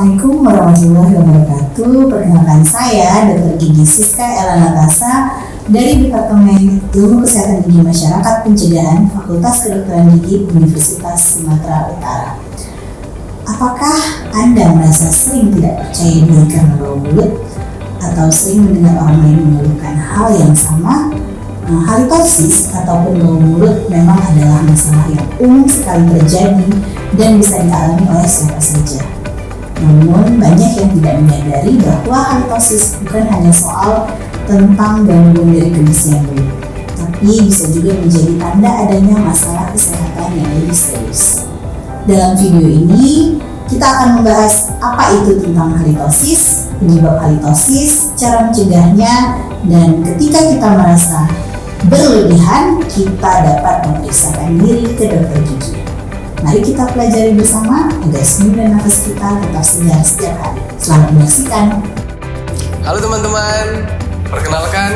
Assalamualaikum warahmatullahi wabarakatuh. Perkenalkan saya Dr. Gigi Siska Ella Natasa dari Departemen Ilmu Kesehatan Gigi Masyarakat Pencegahan Fakultas Kedokteran Gigi Universitas Sumatera Utara. Apakah Anda merasa sering tidak percaya diri karena bau mulut atau sering mendengar orang lain mengeluhkan hal yang sama? Halitosis ataupun bau mulut memang adalah masalah yang umum sekali terjadi dan bisa dialami oleh siapa saja. Namun banyak yang tidak menyadari bahwa halitosis bukan hanya soal tentang gangguan dari kebersihan mulut, tapi bisa juga menjadi tanda adanya masalah kesehatan yang lebih serius. Dalam video ini kita akan membahas apa itu tentang halitosis, penyebab halitosis, cara mencegahnya, dan ketika kita merasa berlebihan, kita dapat memeriksakan diri ke dokter gigi. Mari kita pelajari bersama agar senyum dan nafas kita tetap segar setiap hari. Selamat menyaksikan. Halo teman-teman, perkenalkan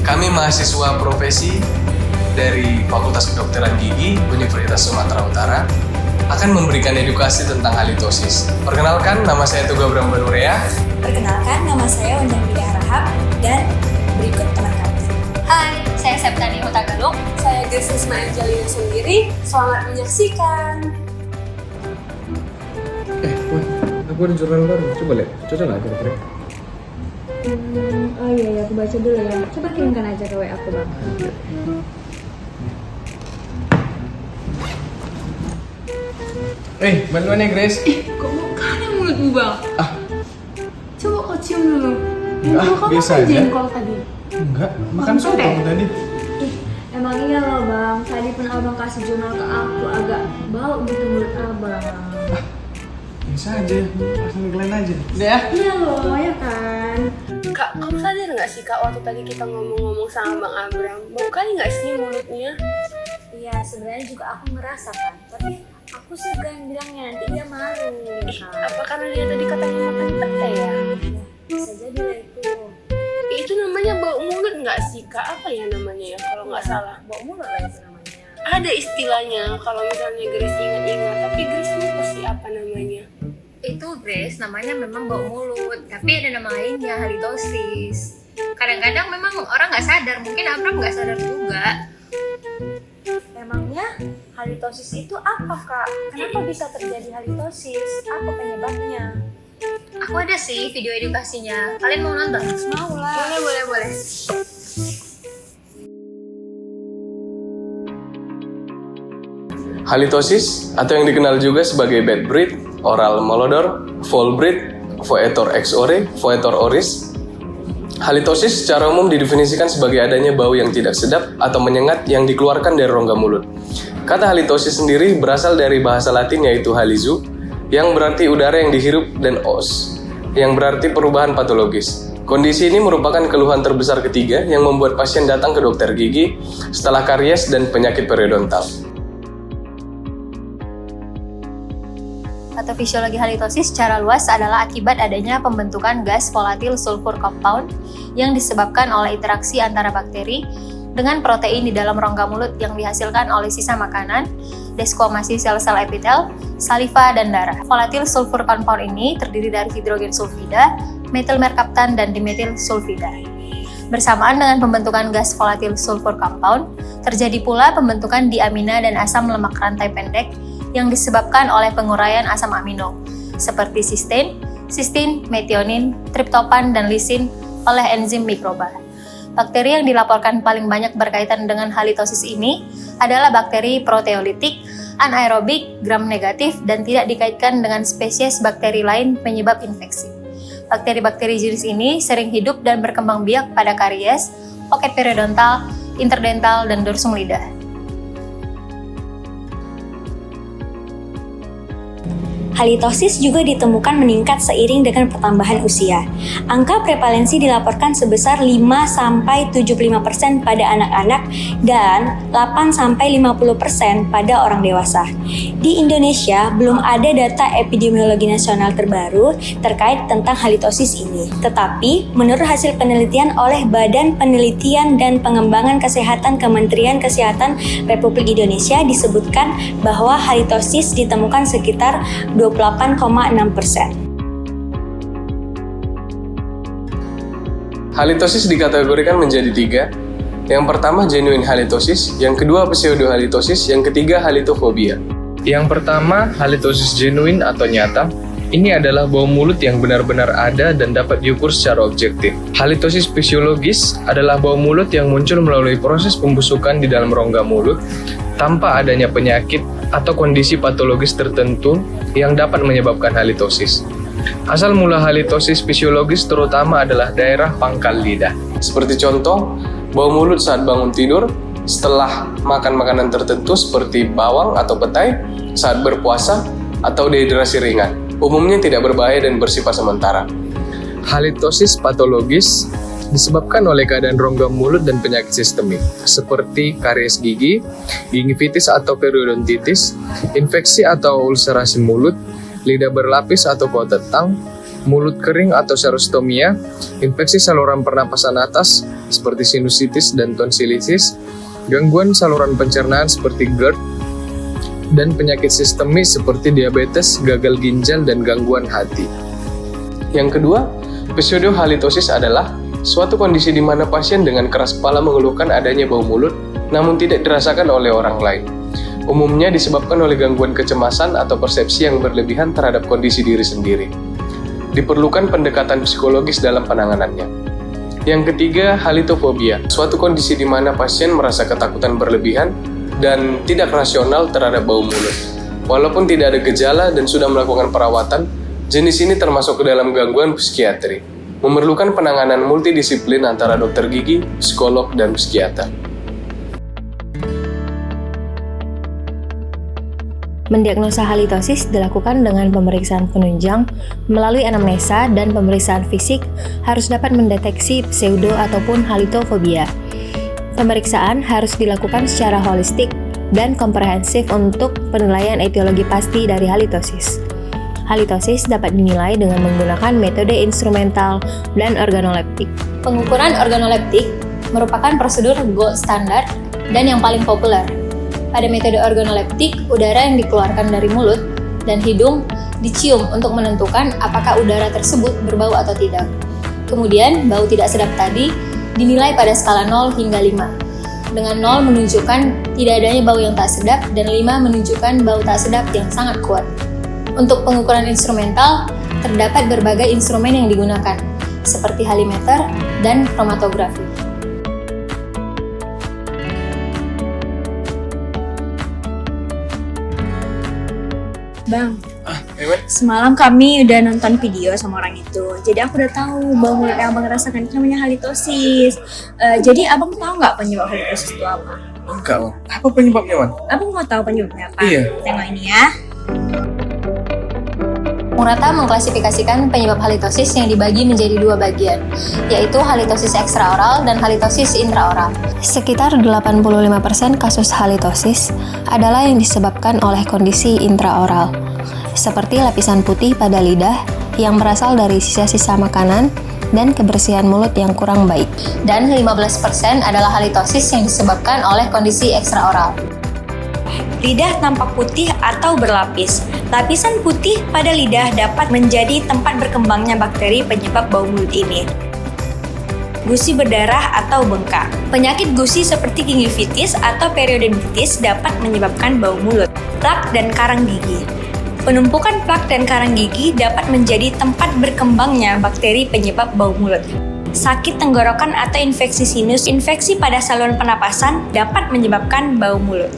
kami mahasiswa profesi dari Fakultas Kedokteran Gigi Universitas Sumatera Utara akan memberikan edukasi tentang halitosis. Perkenalkan, nama saya Tuga Brambanurea. Perkenalkan, nama saya Unjang Bidi Arahap dan berikut teman kami. Hai, saya Septani Hutagalung. Saya Gresisma Angelina sendiri. Selamat menyaksikan. Aku ada jurnal baru. Coba lihat, cocok nggak kira-kira? Oh iya, aku baca dulu ya. Coba kirimkan aja ke WA aku, Bang. Bantuan ya, Grace. Kok bukan yang mulutmu, Bang? Coba kau cium dulu. Kau biasa makan aja. jengkol tadi. Enggak, makan soto tadi. Emang iya loh, Bang. Tadi pun Abang kasih jurnal ke aku, agak bau gitu mulut Abang. Bisa aja, langsung kalian aja. Udah ya? Iya loh, ya kan? Kak, kamu sadar nggak sih Kak waktu tadi kita ngomong-ngomong sama Bang Abram, bau kali nggak sih mulutnya? Iya, sebenarnya juga aku ngerasakan. Tapi aku segan bilangnya, nanti dia malu. Apa karena dia tadi katanya makan pete ya? Bisa jadi lah itu. Itu namanya bau mulut nggak sih Kak? Apa ya namanya ya kalau nggak salah? Bau mulut lah itu namanya. Ada istilahnya kalau misalnya Grace ingat-ingat, tapi Grace lupa sih apa namanya. Itu Grace namanya memang bau mulut, tapi ada nama lainnya, halitosis. Kadang-kadang memang orang nggak sadar, mungkin Abram nggak sadar juga. Emangnya halitosis itu apa, Kak? Kenapa bisa terjadi halitosis? Apa penyebabnya? Aku ada sih video edukasinya, kalian mau nonton? Mau lah. Boleh. Halitosis atau yang dikenal juga sebagai bad breath, oral malodor, foul breath, voetor ex ore, voetor oris. Halitosis secara umum didefinisikan sebagai adanya bau yang tidak sedap atau menyengat yang dikeluarkan dari rongga mulut. Kata halitosis sendiri berasal dari bahasa Latin yaitu halizu, yang berarti udara yang dihirup, dan os, yang berarti perubahan patologis. Kondisi ini merupakan keluhan terbesar ketiga yang membuat pasien datang ke dokter gigi setelah karies dan penyakit periodontal. Patofisiologi halitosis secara luas adalah akibat adanya pembentukan gas volatil sulfur compound yang disebabkan oleh interaksi antara bakteri dengan protein di dalam rongga mulut yang dihasilkan oleh sisa makanan, desquamasi sel-sel epitel, saliva, dan darah. Volatil sulfur compound ini terdiri dari hidrogen sulfida, metil merkaptan, dan dimetil sulfida. Bersamaan dengan pembentukan gas volatil sulfur compound, terjadi pula pembentukan diamina dan asam lemak rantai pendek yang disebabkan oleh penguraian asam amino, seperti sistin, metionin, triptopan, dan lisin oleh enzim mikroba. Bakteri yang dilaporkan paling banyak berkaitan dengan halitosis ini adalah bakteri proteolitik, anaerobik, gram negatif, dan tidak dikaitkan dengan spesies bakteri lain penyebab infeksi. Bakteri-bakteri jenis ini sering hidup dan berkembang biak pada karies, poket periodontal, interdental, dan dorsum lidah. Halitosis juga ditemukan meningkat seiring dengan pertambahan usia. Angka prevalensi dilaporkan sebesar 5-75% pada anak-anak dan 8-50% pada orang dewasa. Di Indonesia, belum ada data epidemiologi nasional terbaru terkait tentang halitosis ini. Tetapi, menurut hasil penelitian oleh Badan Penelitian dan Pengembangan Kesehatan Kementerian Kesehatan Republik Indonesia disebutkan bahwa halitosis ditemukan sekitar 28,6%. Halitosis dikategorikan menjadi 3. Yang pertama genuine halitosis, yang kedua pseudohalitosis, yang ketiga halitofobia. Yang pertama, halitosis genuine atau nyata. Ini adalah bau mulut yang benar-benar ada dan dapat diukur secara objektif. Halitosis fisiologis adalah bau mulut yang muncul melalui proses pembusukan di dalam rongga mulut tanpa adanya penyakit atau kondisi patologis tertentu yang dapat menyebabkan halitosis. Asal mula halitosis fisiologis terutama adalah daerah pangkal lidah. Seperti contoh, bau mulut saat bangun tidur, setelah makan makanan tertentu seperti bawang atau petai, saat berpuasa, atau dehidrasi ringan. Umumnya tidak berbahaya dan bersifat sementara. Halitosis patologis disebabkan oleh keadaan rongga mulut dan penyakit sistemik, seperti karies gigi, gingivitis atau periodontitis, infeksi atau ulcerasi mulut, lidah berlapis atau bau tetang, mulut kering atau serostomia, infeksi saluran pernapasan atas seperti sinusitis dan tonsilitis, gangguan saluran pencernaan seperti GERD, dan penyakit sistemis seperti diabetes, gagal ginjal, dan gangguan hati. Yang kedua, pseudohalitosis adalah suatu kondisi di mana pasien dengan keras kepala mengeluhkan adanya bau mulut, namun tidak dirasakan oleh orang lain. Umumnya disebabkan oleh gangguan kecemasan atau persepsi yang berlebihan terhadap kondisi diri sendiri. Diperlukan pendekatan psikologis dalam penanganannya. Yang ketiga, halitofobia, suatu kondisi di mana pasien merasa ketakutan berlebihan dan tidak rasional terhadap bau mulut. Walaupun tidak ada gejala dan sudah melakukan perawatan, jenis ini termasuk ke dalam gangguan psikiatri, memerlukan penanganan multidisiplin antara dokter gigi, psikolog, dan psikiater. Mendiagnosa halitosis dilakukan dengan pemeriksaan penunjang melalui anamnesa dan pemeriksaan fisik harus dapat mendeteksi pseudo ataupun halitofobia. Pemeriksaan harus dilakukan secara holistik dan komprehensif untuk penilaian etiologi pasti dari halitosis. Halitosis dapat dinilai dengan menggunakan metode instrumental dan organoleptik. Pengukuran organoleptik merupakan prosedur gold standard dan yang paling populer. Pada metode organoleptik, udara yang dikeluarkan dari mulut dan hidung dicium untuk menentukan apakah udara tersebut berbau atau tidak. Kemudian, bau tidak sedap tadi dinilai pada skala 0 hingga 5. Dengan 0 menunjukkan tidak adanya bau yang tak sedap dan 5 menunjukkan bau tak sedap yang sangat kuat. Untuk pengukuran instrumental, terdapat berbagai instrumen yang digunakan, seperti halimeter dan kromatografi. Bang, semalam kami udah nonton video sama orang itu. Jadi aku udah tahu bau mulut yang abang rasakan itu namanya halitosis. Jadi abang tahu nggak penyebab halitosis itu apa? Enggak, Wan. Apa penyebabnya, Wan? Abang mau tahu penyebabnya apa? Iya. Tengok ini ya. Murata mengklasifikasikan penyebab halitosis yang dibagi menjadi 2 bagian, yaitu halitosis ekstraoral dan halitosis intraoral. Sekitar 85% kasus halitosis adalah yang disebabkan oleh kondisi intraoral, seperti lapisan putih pada lidah yang berasal dari sisa-sisa makanan dan kebersihan mulut yang kurang baik. Dan 15% adalah halitosis yang disebabkan oleh kondisi ekstraoral. Lidah tampak putih atau berlapis. Lapisan putih pada lidah dapat menjadi tempat berkembangnya bakteri penyebab bau mulut ini. Gusi berdarah atau bengkak. Penyakit gusi seperti gingivitis atau periodontitis dapat menyebabkan bau mulut. Plak dan karang gigi. Penumpukan plak dan karang gigi dapat menjadi tempat berkembangnya bakteri penyebab bau mulut. Sakit tenggorokan atau infeksi sinus, infeksi pada saluran pernapasan dapat menyebabkan bau mulut.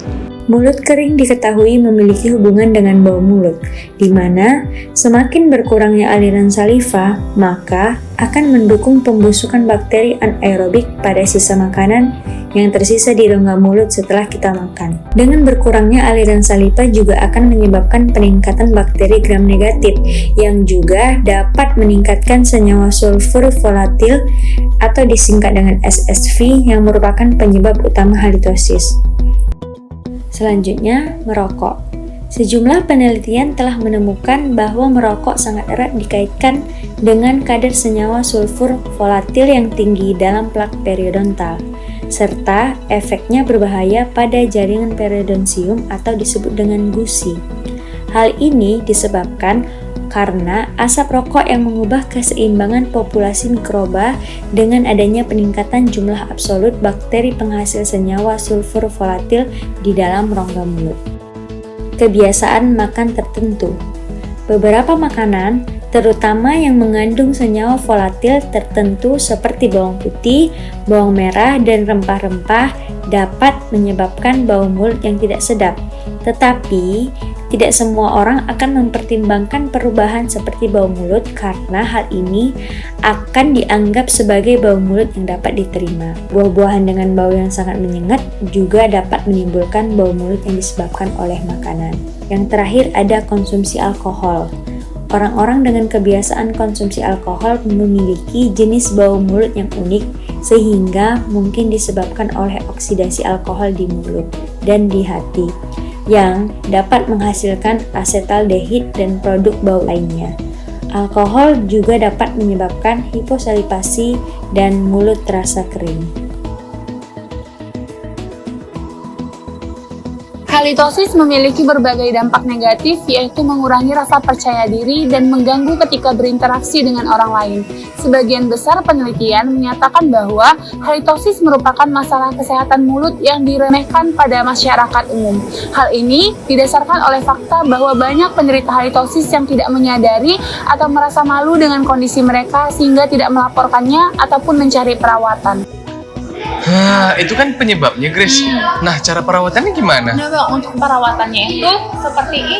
Mulut kering diketahui memiliki hubungan dengan bau mulut, di mana semakin berkurangnya aliran saliva, maka akan mendukung pembusukan bakteri anaerobik pada sisa makanan yang tersisa di rongga mulut setelah kita makan. Dengan berkurangnya aliran saliva juga akan menyebabkan peningkatan bakteri gram negatif yang juga dapat meningkatkan senyawa sulfur volatil atau disingkat dengan SSV yang merupakan penyebab utama halitosis. Selanjutnya, merokok. Sejumlah penelitian telah menemukan bahwa merokok sangat erat dikaitkan dengan kadar senyawa sulfur volatil yang tinggi dalam plak periodontal, serta efeknya berbahaya pada jaringan periodonsium atau disebut dengan gusi. Hal ini disebabkan karena asap rokok yang mengubah keseimbangan populasi mikroba dengan adanya peningkatan jumlah absolut bakteri penghasil senyawa sulfur volatil di dalam rongga mulut. Kebiasaan makan tertentu. Beberapa makanan, terutama yang mengandung senyawa volatil tertentu seperti bawang putih, bawang merah, dan rempah-rempah dapat menyebabkan bau mulut yang tidak sedap. Tetapi, tidak semua orang akan mempertimbangkan perubahan seperti bau mulut karena hal ini akan dianggap sebagai bau mulut yang dapat diterima. Buah-buahan dengan bau yang sangat menyengat juga dapat menimbulkan bau mulut yang disebabkan oleh makanan. Yang terakhir ada konsumsi alkohol. Orang-orang dengan kebiasaan konsumsi alkohol memiliki jenis bau mulut yang unik sehingga mungkin disebabkan oleh oksidasi alkohol di mulut dan di hati yang dapat menghasilkan asetaldehid dan produk bau lainnya. Alkohol juga dapat menyebabkan hiposalivasi dan mulut terasa kering. Halitosis memiliki berbagai dampak negatif, yaitu mengurangi rasa percaya diri dan mengganggu ketika berinteraksi dengan orang lain. Sebagian besar penelitian menyatakan bahwa halitosis merupakan masalah kesehatan mulut yang diremehkan pada masyarakat umum. Hal ini didasarkan oleh fakta bahwa banyak penderita halitosis yang tidak menyadari atau merasa malu dengan kondisi mereka sehingga tidak melaporkannya ataupun mencari perawatan. Itu kan penyebabnya, Grace. Nah, cara perawatannya gimana? Nah, Bang, untuk perawatannya itu seperti ini.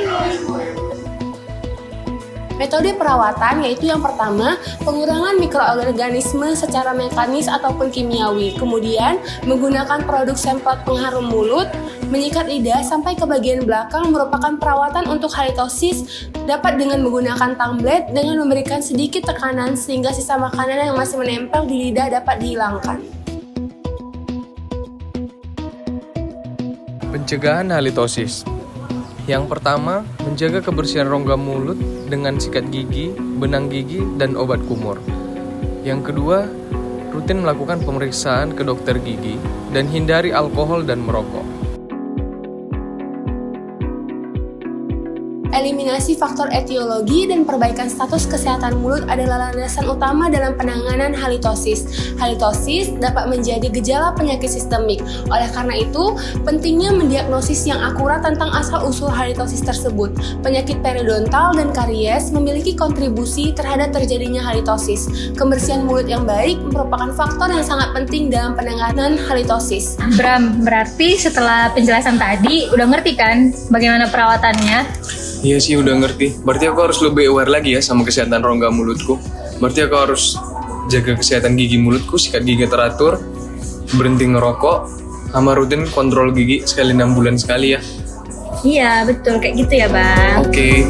Metode perawatan yaitu yang pertama, pengurangan mikroorganisme secara mekanis ataupun kimiawi. Kemudian, menggunakan produk semprot pengharum mulut, menyikat lidah sampai ke bagian belakang merupakan perawatan untuk halitosis dapat dengan menggunakan tumblet dengan memberikan sedikit tekanan sehingga sisa makanan yang masih menempel di lidah dapat dihilangkan. Pencegahan halitosis. Yang pertama, menjaga kebersihan rongga mulut dengan sikat gigi, benang gigi, dan obat kumur. Yang kedua, rutin melakukan pemeriksaan ke dokter gigi dan hindari alkohol dan merokok. Eliminasi faktor etiologi dan perbaikan status kesehatan mulut adalah landasan utama dalam penanganan halitosis. Halitosis dapat menjadi gejala penyakit sistemik. Oleh karena itu, pentingnya mendiagnosis yang akurat tentang asal-usul halitosis tersebut. Penyakit periodontal dan karies memiliki kontribusi terhadap terjadinya halitosis. Kebersihan mulut yang baik merupakan faktor yang sangat penting dalam penanganan halitosis. Bram, berarti setelah penjelasan tadi udah ngerti kan bagaimana perawatannya? Iya sih, udah ngerti. Berarti aku harus lebih aware lagi ya sama kesehatan rongga mulutku. Berarti aku harus jaga kesehatan gigi mulutku, sikat gigi teratur, berhenti ngerokok, sama rutin kontrol gigi sekali 6 bulan sekali ya. Iya, betul. Kayak gitu ya, Bang. Oke.